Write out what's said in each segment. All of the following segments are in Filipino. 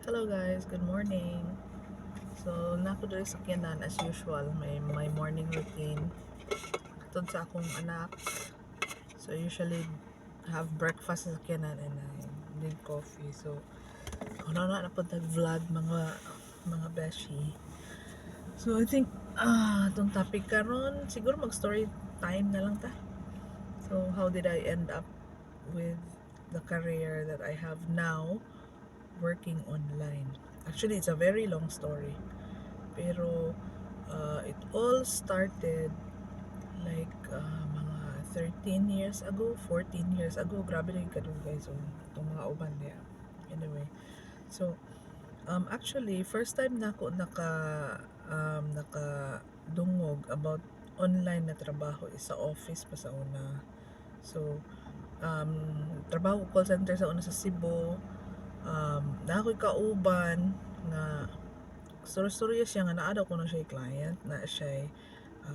Hello guys, good morning. So, nako diri sa sakyanan as usual, may my morning routine. Tungod sa akong anak. So, usually have breakfast sa sakyanan and I drink coffee. So, kuno na po vlog mga beshi. So, I think itong topic karon siguro mag-story time na lang ta. So, how did I end up with the career that I have now working online? Actually, it's a very long story. Pero it all started like mga 13 years ago, 14 years ago. Grabe rin ka dun guys. So, itong mga uban niya. Anyway, so actually, first time na ako nakadungog about online na trabaho is sa office pa sa una. So, trabaho ko call center sa una sa Cebu. Na ako'y kauban nga story siya nga naa daw ko na siya client na siya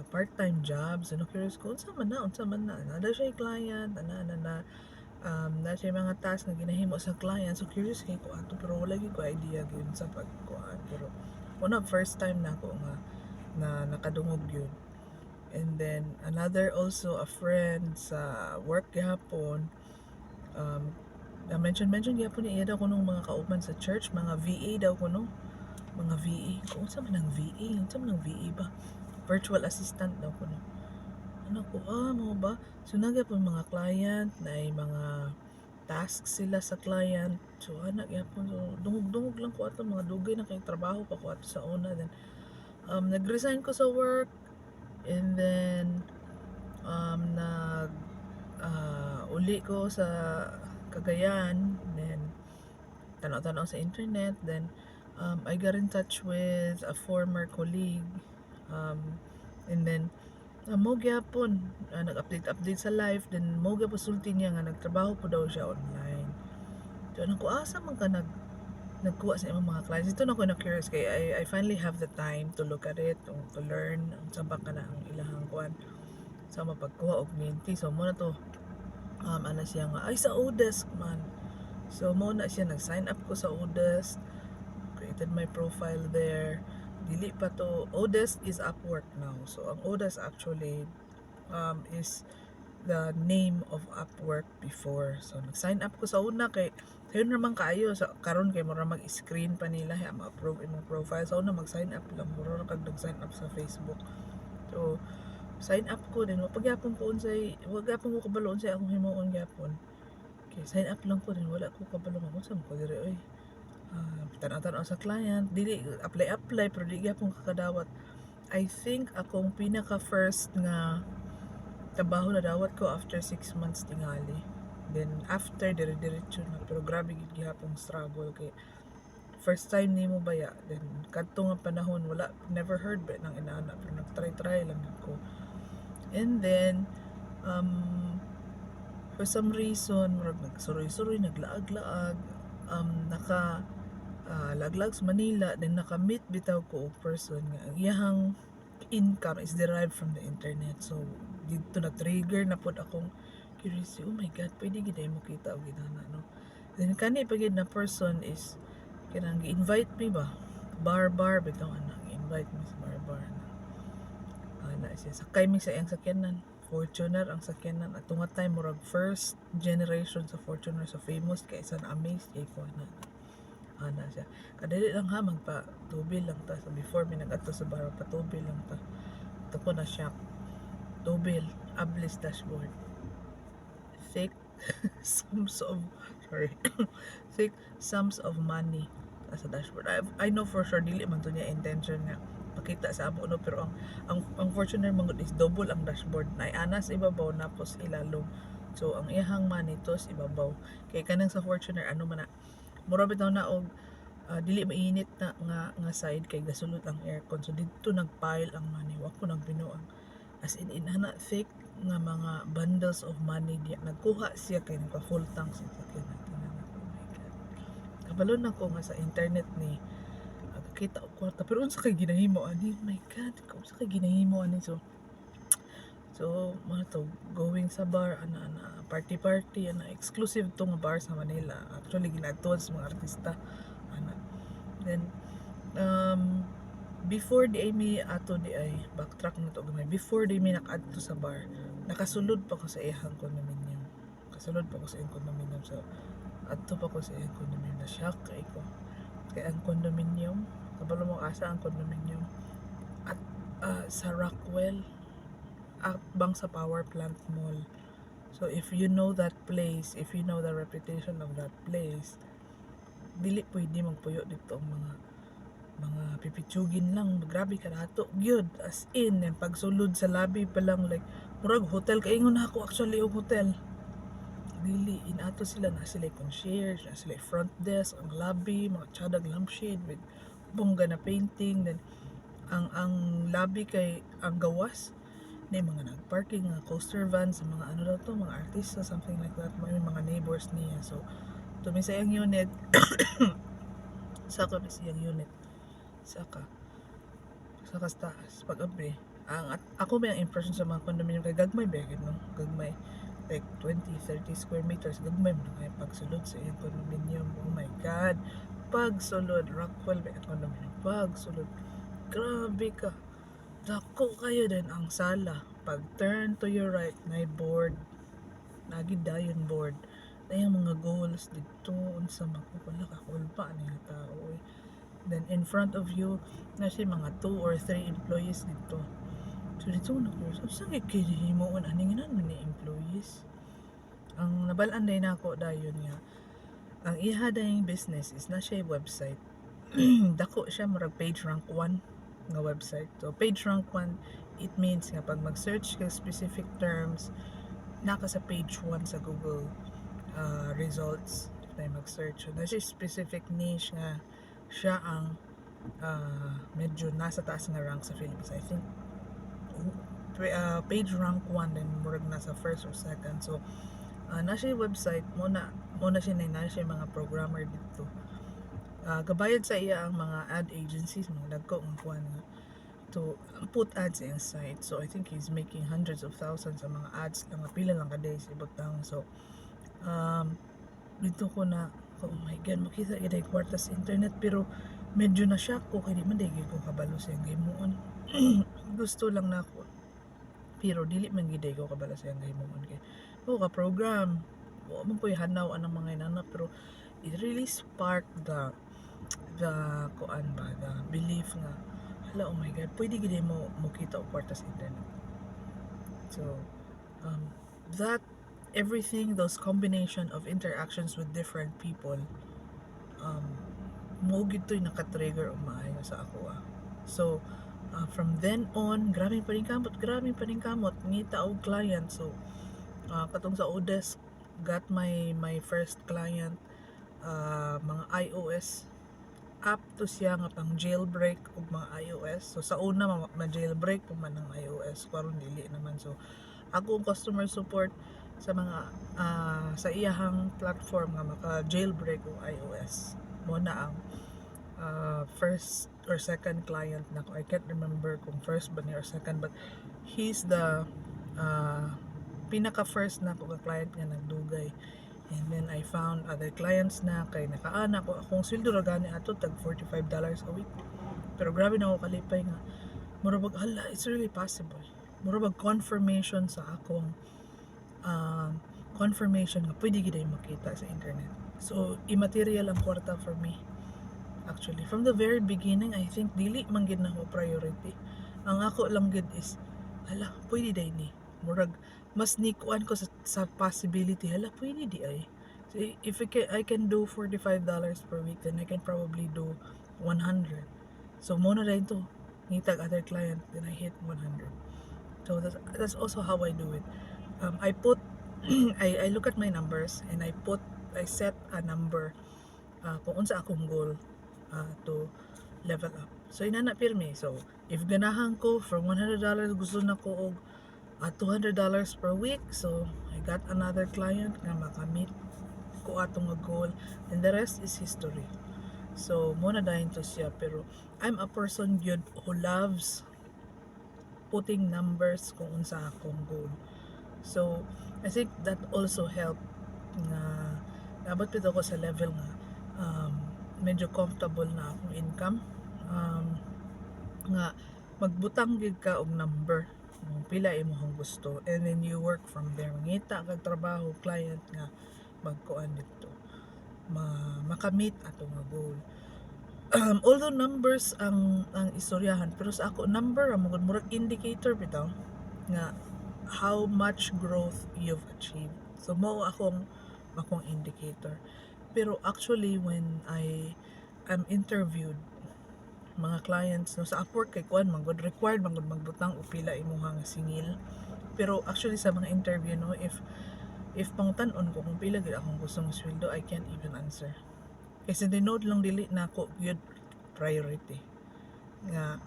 part-time job. So na-curious ko unsa man na ada siya client na siya mga task na ginahimo sa client. So curious kay ko ato pero wala gyud ko idea gyud sa pagkuan. Pero first time na ako nga na nakadungog yun. And then another also a friend sa work gihapon, mention gyapon niya daw kuno mga kauban sa church, mga VA daw kuno, mga VA. Kung sa man ang VA, unsa man ang VA ba? Virtual assistant daw kuno. Ano ko, mo ba? So nagyapon mga client na mga tasks sila sa client. So anak yapon, so dungog lang ko ato, mga dugay na kay trabaho pa ko ato sa una. Then nag-resign ko sa work and then uli ko sa Cagayan. Then tanaw-tanaw sa internet. Then I got in touch with a former colleague, and then mo gyapon nag-update sa life. Then mo gyapon sulti niya nga nagtrabaho po daw siya online. So ko asa man ka nagkuha sa imong mga clients. Ito na ko na curious kay I finally have the time to look at it, to learn unsa ba kana ang ilahang kuan sa mapagkuha og cliente. So mo na to ana siya nga ay sa Odesk man. So mo na siya nag-sign up ko sa Odesk, created my profile there. Dili pa to, Odesk is Upwork now. So ang Odesk actually is the name of Upwork before. So nag-sign up ko sa una kay sayon naman kaayo sa karon kay mura mag-screen pa nila ha ma-approve imong profile. So una mag-sign up lang mura kag nag-sign up sa Facebook. So sign up ko din pagyapon ko unsay wag gyapon ko kabalo unsay akong himuon gyapon. Okay, sign up lang ko din wala ko kabalo kung unsa man ko diri oy. Tanaw-tanaw sa client, dili apply pero di gyapon kakadawat. I think akong pinaka first nga trabaho na dawat ko after 6 months tingali. Then after dire-diretso na, pero grabe gid gihapon struggle kay first time nimo baya. Then kadto nga panahon wala, never heard ba nang inana pero nagtry lang ako. And then for some reason murag nagsuroy-suroy, naglaag-laag, naka laglag sa Manila. Then naka-meet bitaw ko og person nga ang iyahang income is derived from the internet. So dito na trigger na pod akong curious, oh my god, pwede gid mo kita og ginana no. Then kani pagid na person is kanang gi-invite me ba bar bitaw ana, gi-invite me sa bar na ana siya sakay mi sa iyang sakyanan. Fortuner ang sakyanan at tunga time murag first generation sa Fortuner, so famous kay sa na-amaze kay ko ana siya. Kadali lang ha, magpa-tubil lang ta. So before may nag-ato sa bar, pa-tubil lang ta. Ito ko na shock. Tubil, ables dashboard. Fake sums of, sorry, fake sums of money sa dashboard. I know for sure, dili man to niya intention nga pakita sa amo no, pero ang Fortuner mangod is double ang dashboard. Na anas ibabaw napos ilalom. So ang iyahang money tos ibabaw. Kay kanang sa Fortuner ano man na mura bitaw na og dili mainit na nga side kay gasulot ang aircon. So dito nagpile ang money, wa ko nagbinuang as in ana fake nga mga bundles of money diya. Nagkuha siya kay nagpa full tank siya kay natingan ako. Oh my god, kabalo na ko nga sa internet ni kita og kwarta pero unsa kay ginahimo ani. Oh my god, unsa kay ginahimo ani. So mo to going sa bar ana party ana exclusive to nga bar sa Manila. Actually ginadtuan sa mga artista ana. Then before di ay mi ato di ay backtrack na to gamay, before di mi nakaadto sa bar, nakasulod pa ko sa iyang condominium, kasulod pa ko sa iyang condominium. So adto pa ko sa iyang condominium, na shock kay ko kay ang condominium, kabalo mo asa ang condominium at sa Rockwell at bang sa power plant mall. So if you know that place, if you know the reputation of that place, dili pwede magpuyo dito ang mga pipitsugin lang, grabe ka nato gyud, as in. And pagsulod sa lobby pa lang, like murag hotel, kaingon na ako actually yung hotel, dili inato sila, na sila concierge, na sila front desk, ang lobby mga tsadag lampshade with bongga na painting. Then ang lobby kay ang gawas na mga nagparking nga coaster van sa mga ano daw to, mga artista, something like that, may mga neighbors niya. So tumi sa iyang unit saka sa iyang unit saka taas pag abri ang ako may impression sa mga condominium kay gagmay ba no, gagmay like 20-30 square meters, gagmay mo na kaya pagsulod sa iyang condominium. Oh my god, pagsulod Rockwell ba ang condominium, pagsulod grabe ka, dako kayo. Din ang sala, pag turn to your right may board, nagid dayon board na yung mga goals dito unsa makapala ka kulpa niya tao eh. Then in front of you na siya mga 2 or 3 employees dito. So dito na ko sa gikihimoon aning nan ni employees. Ang nabalaan day nako dayon nga ang iha dayong business is na siya website. Dako siya murag page rank 1 nga website. So page rank 1, it means nga pag mag-search ka specific terms, naka sa page 1 sa Google results na mag-search. So na siya specific niche nga siya ang medyo nasa taas nga rank sa Philippines. I think page rank 1 then murag nasa first or second. So na siya website muna siya na siya mga programmer dito. Gabayad sa iya ang mga ad agencies, mga dagko ang kuan to put ads in site. So I think he's making hundreds of thousands sa mga ads lang, pila lang ka days ibutang. So dito ko na, oh my god, makita gid ay kwarta sa internet, pero medyo na shock ko kay di man daygi ko kabalo sa himuon. Gusto lang nako, pero dili man gid ko kabalo sa himuon kay ka program mo po hanaw anang mga inana, pero it really sparked the kuan ba, the belief nga hala, oh my god, pwede gid mo kita og kwarta sa internet. So that everything, those combination of interactions with different people, mo gito'y naka-trigger o maayo sa ako So from then on, grabe pa rin kamot ngita og client. So katong sa Odesk, got my first client, mga iOS app to siya nga pang jailbreak og mga iOS. So sa una ma-jailbreak pa man ng iOS, karon dili naman. So ako ang customer support sa mga sa iyahang platform nga maka-jailbreak og iOS. Mo na ang first or second client nako. I can't remember kung first ba niya or second, but he's the pinaka first na ko ka client nga nagdugay. And then I found other clients na kay nakaana ko akong sweldo ra gani ato tag $45 a week. Pero grabe na ako kalipay nga murabag hala, it's really possible. Murabag confirmation sa akong confirmation nga pwede gid ay makita sa internet. So immaterial ang kwarta for me. Actually, from the very beginning, I think dili man gid na ko priority. Ang ako lang gid is hala, pwede day ni. Murag mas nikuan ko sa possibility, hala pwede di ay. So if I can do $45 per week, then I can probably do 100. So muna rin to ngitag other client, then I hit 100. So that's also how I do it. I put I look at my numbers and I set a number kung unsa akong goal to level up. So inana pirmi. So if ganahan ko from $100, gusto na ko og $200 per week. So I got another client nga makamit ko atong goal, and the rest is history. So muna dahin to siya, pero I'm a person yun who loves putting numbers kung unsa akong goal. So I think that also helped nga nabot pito ko sa level nga medyo comfortable na akong income, nga magbutang gid ka og number kung pila imong gusto, and then you work from there. Mangita kag trabaho client nga magkuan dito, makamit ato nga goal. Although numbers ang istoryahan, pero sa ako number ra mo murag indicator bitaw nga how much growth you've achieved. So mao akong indicator. Pero actually when I am interviewed, mga clients no sa Upwork kay kuan man gud required man gud magbutang og pila imong singil. Pero actually sa mga interview no, if pangtan-on ko kung pila gid akong gustong sweldo, I can't even answer. Kasi dinod lang dili na ako gyud priority nga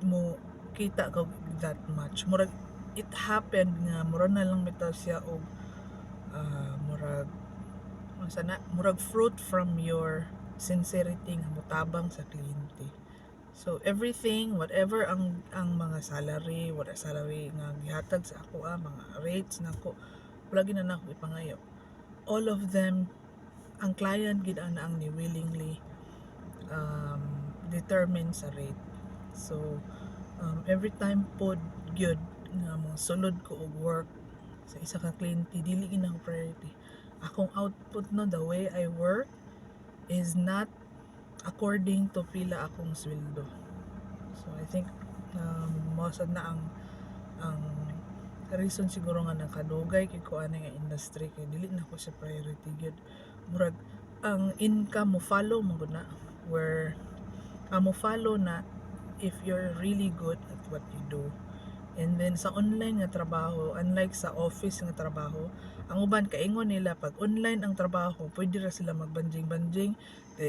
mo kita ko that much. Murag it happened nga murag na lang bitaw siya og murag fruit from your sincerity nga motabang sa kliyente. So everything, whatever ang mga salary, whatever salary nga gihatag sa ako, mga rates nako, wala gid na ako ipangayo. All of them, ang client gid ana ang ni willingly determine sa rate. So every time pod gyud nga mo sulod ko og work sa isa ka kliyente, dili gid ako priority. Akong output no, the way I work is not according to pila akong sweldo. So I think most na ang reason siguro nga nakadugay kay ko ani nga industry kay dili na ko sa priority gyud. Murag ang income mo follow mo gud na, where mo follow na if you're really good at what you do. And then sa online nga trabaho, unlike sa office nga trabaho, ang uban kaingon nila pag online ang trabaho, pwede ra sila magbanjing-banjing,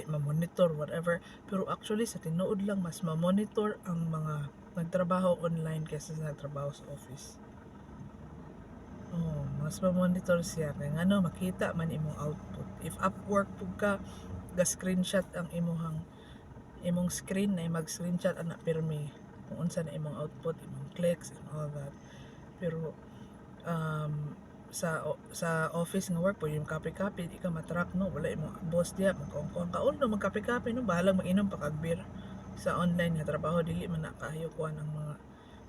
ma-monitor whatever. Pero actually sa tinuod lang mas ma-monitor ang mga nagtrabaho online kaysa sa nagtrabaho sa office. Mas ma-monitor siya kay ngano makita man imong output. If Upwork pug ka, ga screenshot ang imong screen na mag-screenshot ana pirmi kung unsa na imong output, imong clicks and all that. Pero sa office nga work pwede yung copy-copy, di ka matrack no, wala imong boss diya magkuang kaon no, mag-copy-copy no, bahalang mag-inom pa kag beer. Sa online nga trabaho dili man na kaayo kuan ang mga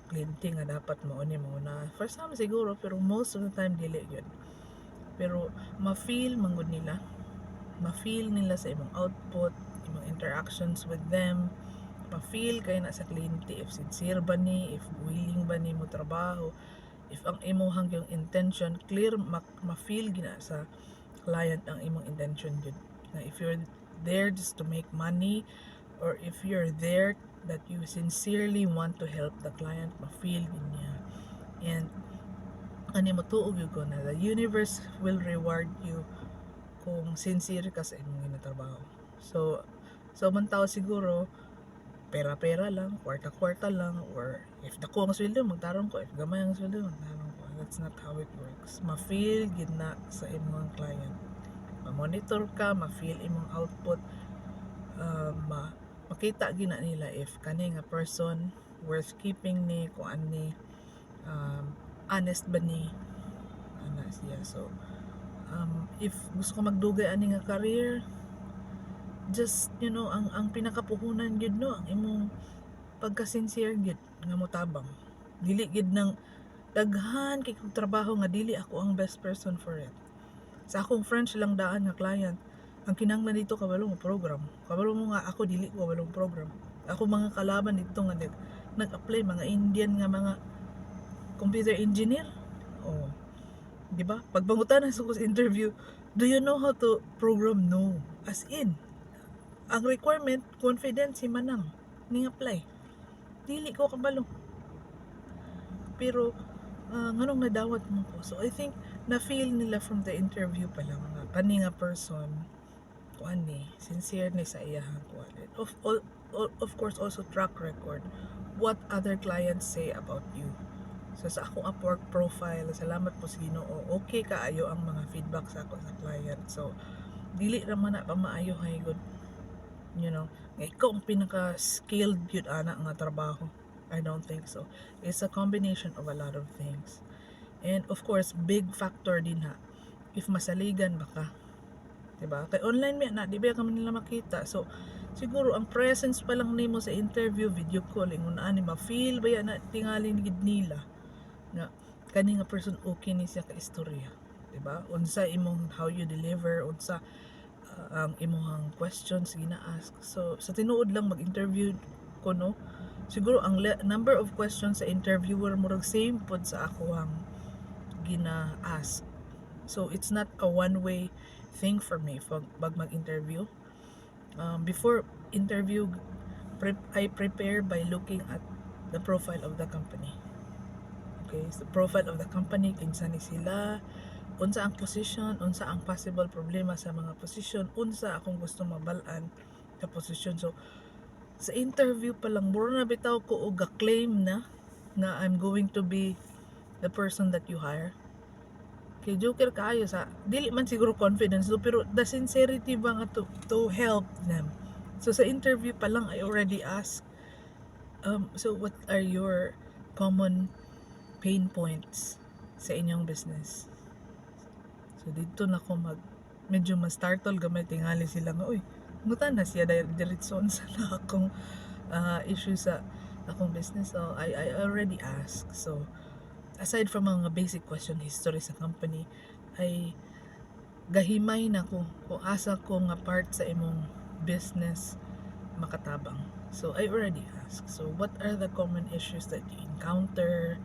kliyente nga dapat mauni mo na first time siguro, pero most of the time dili gyud. Pero ma-feel man gud nila, ma-feel nila sa imong output, imong interactions with them, ma-feel kay na sa kliyente if sincere ba ni, if willing ba ni mo trabaho, if ang imong yung intention clear, ma-feel gina sa client ang imong intention gyud. Na if you're there just to make money, or if you're there that you sincerely want to help the client, ma-feel gid niya. And ani mo tuog yun ko na the universe will reward you kung sincere ka sa imong ginatrabaho. So man tao siguro pera-pera lang, kwarta-kwarta lang, or if dako ang sweldo magtarong ko, if gamay ang sweldo magtarong ko. That's not how it works. Ma-feel gid na sa imong client, ma-monitor ka, ma-feel imong output, makita gina nila if kani nga person worth keeping ni, kung ani honest ba ni ana siya. So if gusto ko magdugay ani nga career, just ang pinakapuhunan gid no, ang imong pagka-sincere gid nga motabang. Dili gid nang daghan kay kog trabaho nga dili ako ang best person for it. Sa akong French lang daan nga client, ang kinahanglan dito kabalo mo program. Kabalo mo nga ako dili ko kabalo program. Ako mga kalaban dito nga nag-apply mga Indian nga mga computer engineer. Di ba? Pagbangutan sa interview, do you know how to program? No. As in, ang requirement confidence si manang ning apply. Dili ko kabalo. Pero nganong nadawat mo ko. So I think na feel nila from the interview pa lang nga kani nga person kuan ni sincere ni sa iyang kuan. Of course also track record what other clients say about you. So sa akong Upwork profile, salamat po sa Ginoo, okay kaayo ang mga feedback sa ako sa client. So dili ra man na pa maayo hay good, nga ikaw ang pinaka skilled yun ana nga trabaho. I don't think so. It's a combination of a lot of things. And of course big factor din ha if masaligan ba ka, diba? Kay online mi na di ba ka man nila makita. So siguro ang presence pa lang nimo sa interview, video call, ingon ani ma-feel ba na tingali gid nila nga kani nga person okay ni siya ka istorya, diba? Unsa imong how you deliver, unsa ang imong questions gina-ask. So sa tinuod lang mag-interview ko, no, siguro ang number of questions sa interviewer murag same pod sa ako ang gina-ask. So it's not a one-way thing for me pag mag-interview. Before interview, I prepare by looking at the profile of the company. Okay, so profile of the company, kinsa ni sila, unsa ang position, unsa ang possible problema sa mga position, unsa akong gusto mabalaan sa position. So sa interview pa lang mura na bitaw ko og ga-claim na nga I'm going to be the person that you hire. Kay joker kaayo sa dili man siguro confidence do, pero the sincerity ba nga to help them. So sa interview pa lang I already ask so what are your common pain points sa inyong business. So dito na ko medyo mas startle gamay tingali sila nga oy ngutan na siya diretson sa akong issue sa akong business. So I already asked. So aside from mga basic question history sa company, ay gahimay na ko kung asa ko nga part sa imong business makatabang. So I already asked. So what are the common issues that you encounter?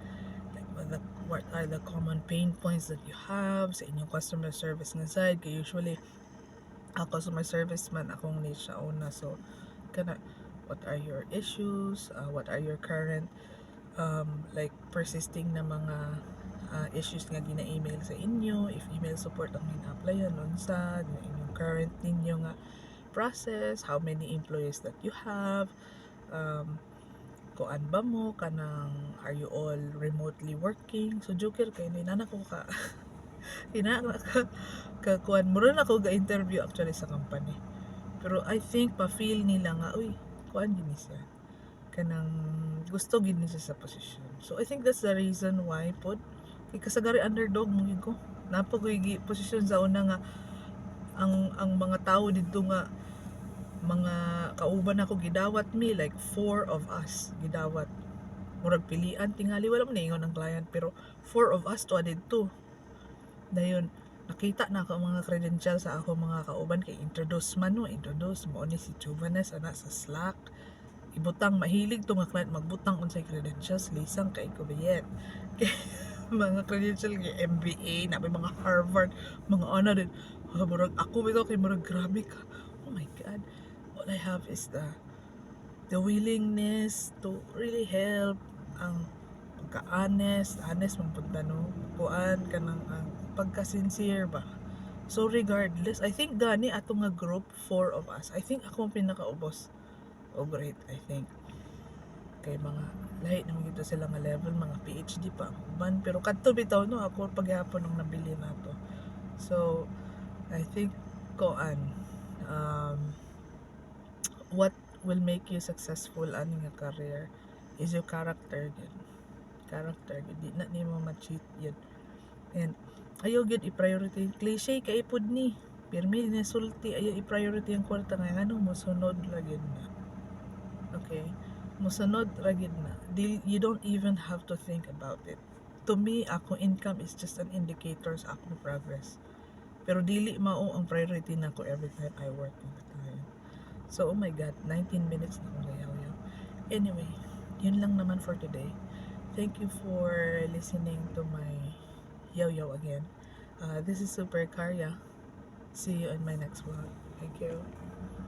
Like what are the common pain points that you have sa inyong customer service nga side? Kay usually customer service man akong niche sa una. So kana what are your issues? What are your current like persisting na mga issues nga gina-email sa inyo, if email support ang gina-applyan unsa yung current ninyo nga process, how many employees that you have, kuan ba mo kanang are you all remotely working. So joker kay nana ko ka kuan mura na ko ga interview actually sa company, pero I think pa-feel nila nga uy kuan gini siya kanang gusto gid ni siya sa position. So I think that's the reason why pod kay kasagari underdog mo gid ko napagoy position sa una nga ang mga tao didto nga mga kauban ako gidawat mi like 4 of us gidawat murag pilian tingali wala man ingon ang client, pero 4 of us to didto dayon nakita na ako mga credentials sa ako mga kauban kay introduce mo ni si Juvanes ana sa Slack ibutang mahilig to nga client magbutang unsay credentials lisang kay ko bayet mga credential kay MBA na may mga Harvard mga ano din murag ako bitaw kay murag grabe ka, oh my god, all I have is the willingness to really help ang pagka-honest man punta no kuan kanang ang pagka-sincere ba. So regardless I think gani ato nga group 4 of us I think ako ang pinakaubos o great. I think kay mga lahi naman gito sila nga level mga PhD pa man, pero kadto bitaw no ako paghapon nung nabili nato. So I think koan what will make you successful ani nga career is your character di na nimo ma-cheat yun. And ayaw gyud i-priority cliche kay ipod ni pirmi ni sulti ayaw i-priority ang kwarta nga ano mo sunod ra gyud na. Okay, musunod ra gyud na. You don't even have to think about it. To me, ako income is just an indicator sa akong progress. Pero dili mao ang priority nako every time I work with the client. So, oh my God, 19 minutes na akong gayaw-yaw. Anyway, yun lang naman for today. Thank you for listening to my yaw-yaw again. This is Super Karya. See you in my next vlog. Thank you.